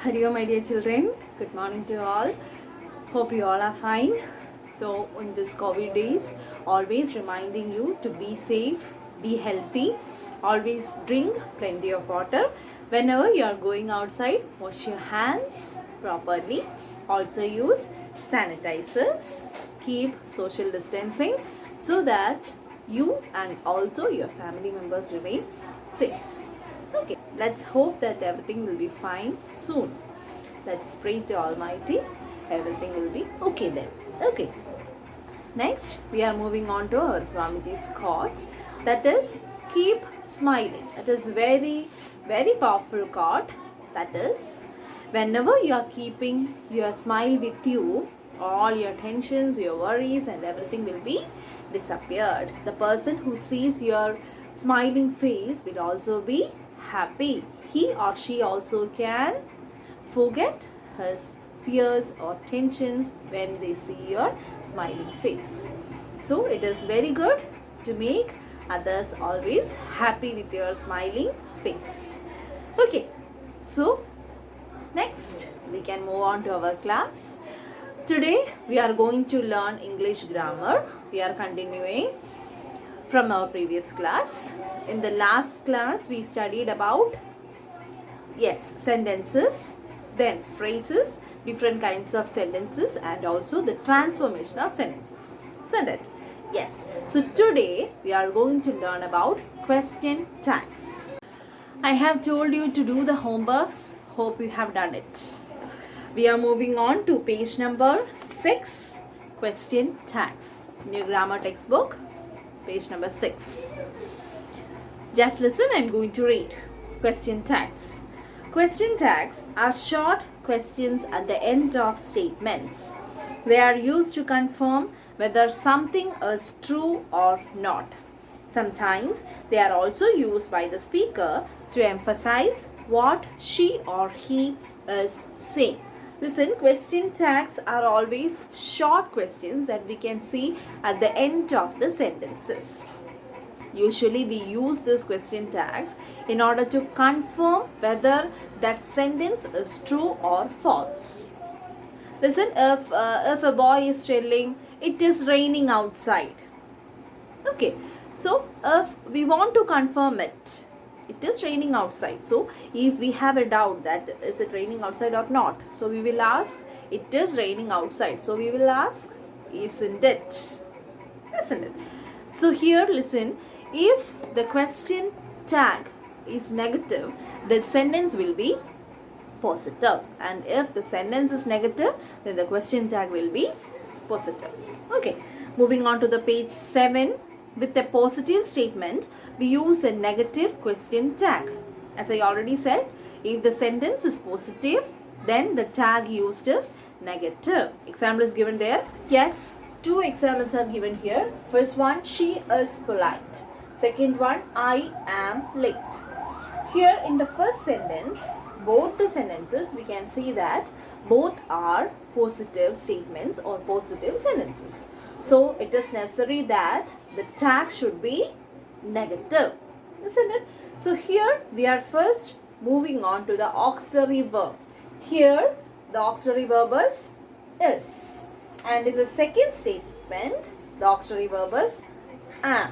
Hello, my dear children. Good morning to all. Hope you all are fine. So, in this COVID days, always reminding you to be safe, be healthy, always drink plenty of water. Whenever you are going outside, wash your hands properly. Also, use sanitizers. Keep social distancing so that you and also your family members remain safe. Okay, let's hope that everything will be fine soon. Let's pray to Almighty. Everything will be okay then. Okay. Next, we are moving on to our Swamiji's quotes. That is, keep smiling. That is very powerful quote. That is, whenever you are keeping your smile with you, all your tensions, your worries, and everything will be disappeared. The person who sees your smiling face will also be happy. He or she also can forget his fears or tensions when they see your smiling face. So it is very good to make others always happy with your smiling face. Okay, so next we can move on to our class. Today we are going to learn English grammar. We are continuing from our previous class. In the last class we studied about sentences, then phrases, different kinds of sentences, and also the transformation of sentences. Isn't it? Yes. So today we are going to learn about question tags. I have told you to do the homeworks. Hope you have done it. We are moving on to page number 6, question tags. New grammar textbook, page number 6. Just listen, I am going to read. Question tags. Question tags are short questions at the end of statements. They are used to confirm whether something is true or not. Sometimes they are also used by the speaker to emphasize what she or he is saying. Listen, question tags are always short questions that we can see at the end of the sentences. Usually we use these question tags in order to confirm whether that sentence is true or false. Listen, if a boy is telling it is raining outside. Okay, so if we want to confirm it is raining outside. So if we have a doubt that is it raining outside or not, so we will ask it is raining outside. So we will ask isn't it? Isn't it? So here listen, if the question tag is negative, the sentence will be positive, and if the sentence is negative, then the question tag will be positive. Okay, moving on to the page 7. With a positive statement, we use a negative question tag. As I already said, if the sentence is positive, then the tag used is negative. Example is given there. Yes, 2 examples are given here. First one, she is polite. Second one, I am late. Here in the first sentence, both the sentences, we can see that both are positive statements or positive sentences. So it is necessary that the tag should be negative, isn't it? So here we are first moving on to the auxiliary verb. Here the auxiliary verb is. And in the second statement, the auxiliary verb is am.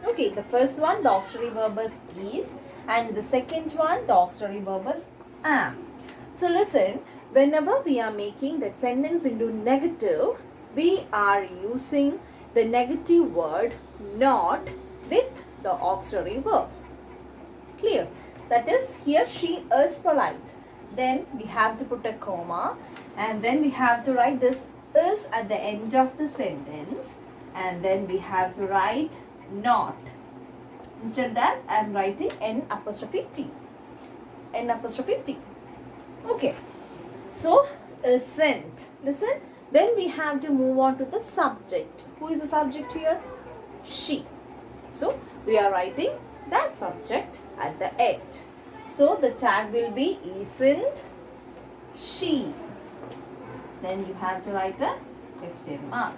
Okay, the first one, the auxiliary verb is, and the second one, the auxiliary verb is am. So listen, whenever we are making that sentence into negative, we are using the negative word not with the auxiliary verb. Clear? That is, here she is polite. Then we have to put a comma, and then we have to write this is at the end of the sentence, and then we have to write not. Instead of that, I am writing N apostrophe T. N apostrophe T. Okay. So, isn't. Listen. Then we have to move on to the subject. Who is the subject here? She. So, we are writing that subject at the end. So, the tag will be isn't she. Then you have to write a question mark.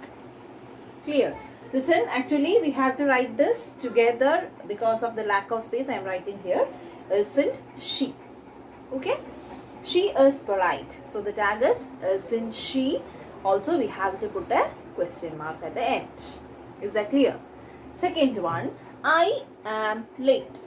Clear? Listen, actually we have to write this together because of the lack of space I am writing here. Isn't she? Okay? She is polite. So the tag is isn't she. Also we have to put a question mark at the end. Is that clear? Second one, I am late.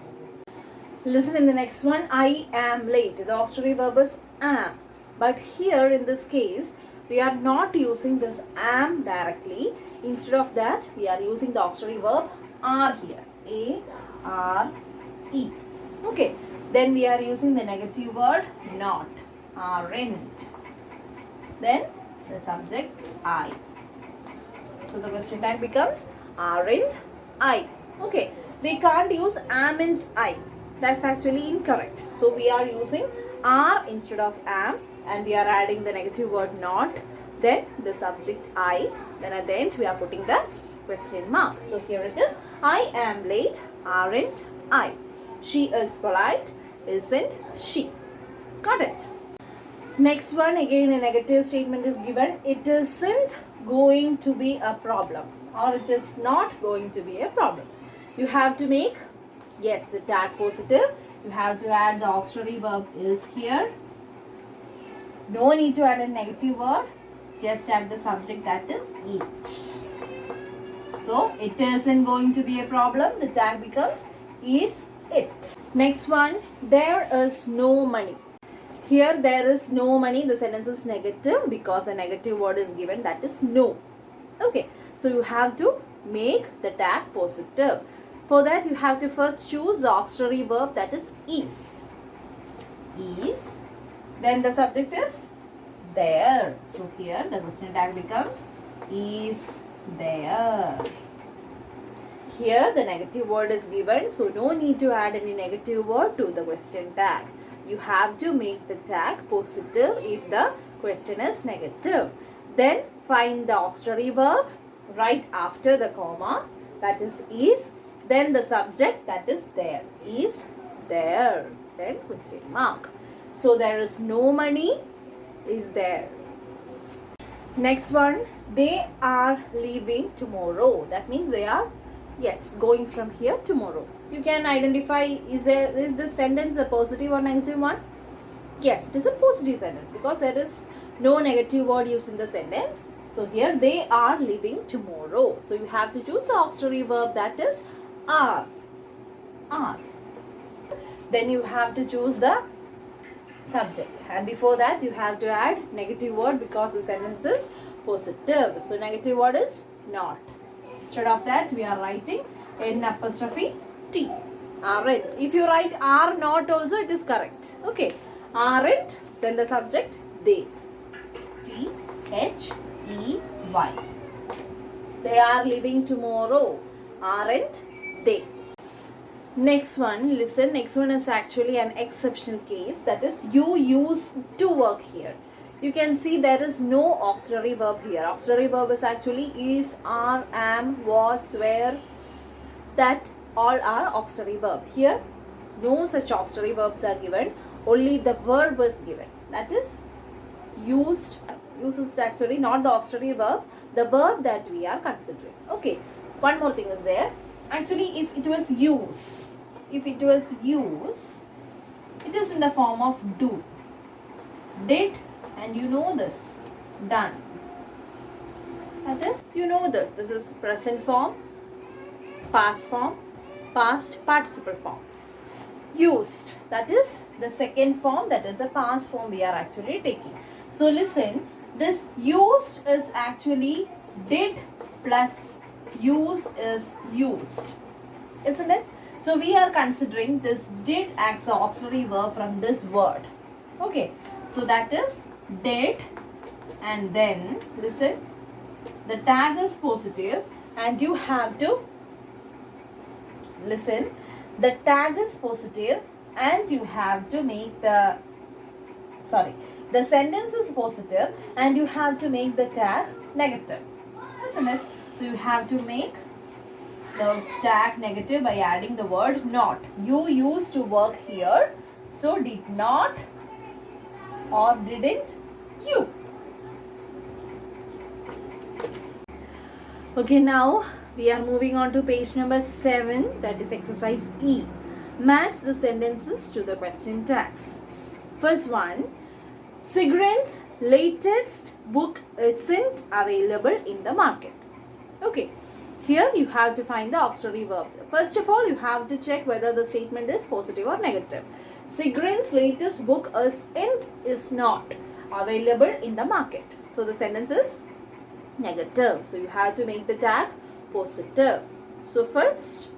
Listen in the next one, I am late. The auxiliary verb is am. But here in this case, we are not using this am directly. Instead of that, we are using the auxiliary verb are here. A-R-E. Okay. Then we are using the negative word not. Aren't. Then the subject I. So the question tag becomes aren't I. Okay. We can't use amn't I. That's actually incorrect. So we are using are instead of am, and we are adding the negative word not, then the subject I, then at the end we are putting the question mark. So here it is, I am late, aren't I. She is polite, isn't she. Got it. Next one, again a negative statement is given. It isn't going to be a problem, or it is not going to be a problem. You have to make, yes, the tag positive. You have to add the auxiliary verb is here. No need to add a negative word. Just add the subject, that is it. So it isn't going to be a problem. The tag becomes is it. Next one, there is no money. Here there is no money. The sentence is negative because a negative word is given, that is no. Okay, so you have to make the tag positive. For that you have to first choose the auxiliary verb, that is. Is. Then the subject is there. So here the question tag becomes is there. Here the negative word is given, so no need to add any negative word to the question tag. You have to make the tag positive if the question is negative. Then find the auxiliary verb right after the comma, that is. Then the subject, that is there. Is there. Then question mark. So there is no money, is there. Next one, they are leaving tomorrow. That means they are, yes, going from here tomorrow. You can identify, is this sentence a positive or negative one? Yes, it is a positive sentence because there is no negative word used in the sentence. So here they are leaving tomorrow. So you have to choose the auxiliary verb, that is are. Then you have to choose the subject, and before that you have to add negative word because the sentence is positive. So negative word is not. Instead of that we are writing N''T. Aren't. If you write are not also, it is correct. Okay. Aren't. Then the subject they. T-H-E-Y. They are leaving tomorrow. Aren't they? Next one, listen. Next one is actually an exceptional case. That is, you use to work here. You can see there is no auxiliary verb here. Auxiliary verb is actually is, are, am, was, were. That all are auxiliary verb. Here, no such auxiliary verbs are given. Only the verb is given. That is used. Use is actually not the auxiliary verb. The verb that we are considering. Okay. One more thing is there. Actually, if it was use, it is in the form of do. Did, and you know this, done. That is, you know this. This is present form, past participle form. Used, that is the second form, that is a past form we are actually taking. So listen, this used is actually did plus use is used, isn't it? So we are considering this did as the auxiliary verb from this word. Okay, so that is did, and then listen, the tag is positive and you have to listen, the tag is positive and you have to make the sentence is positive and you have to make the tag negative, isn't it? So you have to make the tag negative by adding the word not. You used to work here, so did not or didn't you. Okay, now we are moving on to page number 7, that is exercise E. Match the sentences to the question tags. First one, Sigren's latest book isn't available in the market. Okay. Here you have to find the auxiliary verb. First of all, you have to check whether the statement is positive or negative. Sigren's latest book is not available in the market. So the sentence is negative. So you have to make the tag positive. So first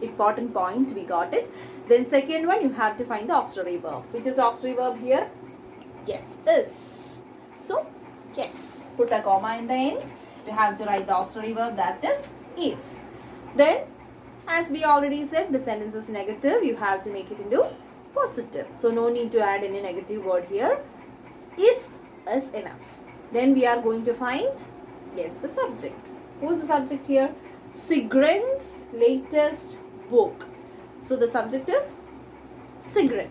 important point we got it. Then second one, you have to find the auxiliary verb. Which is auxiliary verb here? Yes, is. So yes, put a comma in the end. You have to write the auxiliary verb, that is. Then, as we already said, the sentence is negative. You have to make it into positive. So, no need to add any negative word here. Is enough. Then we are going to find, yes, the subject. Who is the subject here? Sigren's latest book. So, the subject is Sigren.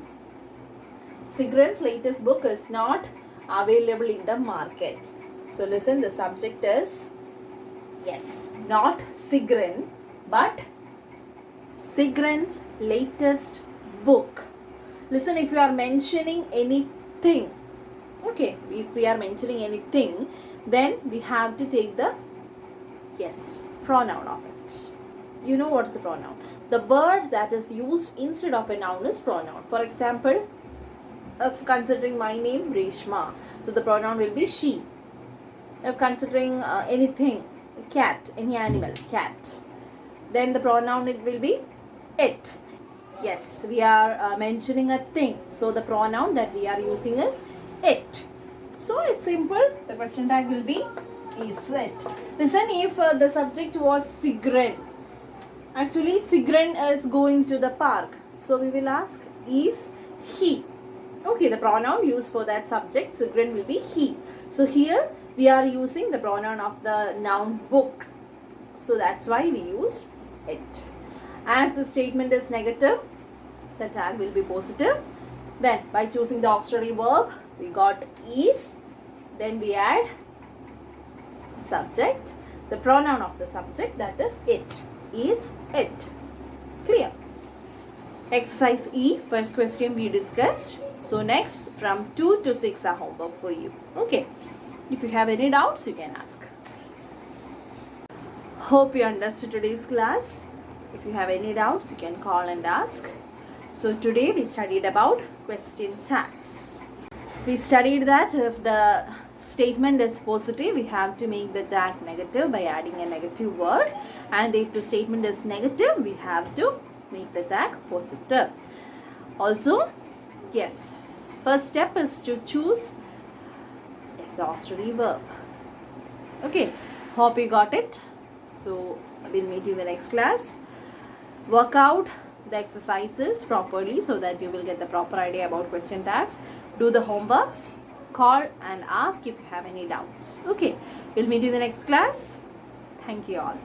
Sigren's latest book is not available in the market. So listen, the subject is, yes, not Sigren, but Sigren's latest book. Listen, if you are mentioning anything, okay, if we are mentioning anything, then we have to take the, yes, pronoun of it. You know what's the pronoun? The word that is used instead of a noun is pronoun. For example, if considering my name, Reshma, so the pronoun will be she. If considering anything, cat, any animal, cat, then the pronoun it will be it. Yes, we are mentioning a thing, so the pronoun that we are using is it. So it's simple. The question tag will be is it. Listen, if the subject was Sigren, actually Sigren is going to the park, so we will ask is he. Okay, the pronoun used for that subject, Sigren, will be he. So here we are using the pronoun of the noun book. So that's why we used it. As the statement is negative, the tag will be positive. Then by choosing the auxiliary verb, we got is. Then we add the subject, the pronoun of the subject, that is it. Is it. Clear? Exercise E, first question we discussed. So next, from 2 to 6 are homework for you. Okay. If you have any doubts, you can ask. Hope you understood today's class. If you have any doubts, you can call and ask. So today we studied about question tags. We studied that if the statement is positive, we have to make the tag negative by adding a negative word. And if the statement is negative, we have to make the tag positive. Also, yes, first step is to choose the auxiliary verb. Okay, hope you got it. So we'll meet you in the next class. Work out the exercises properly so that you will get the proper idea about question tags. Do the homeworks, call and ask if you have any doubts. Okay, we'll meet you in the next class. Thank you all.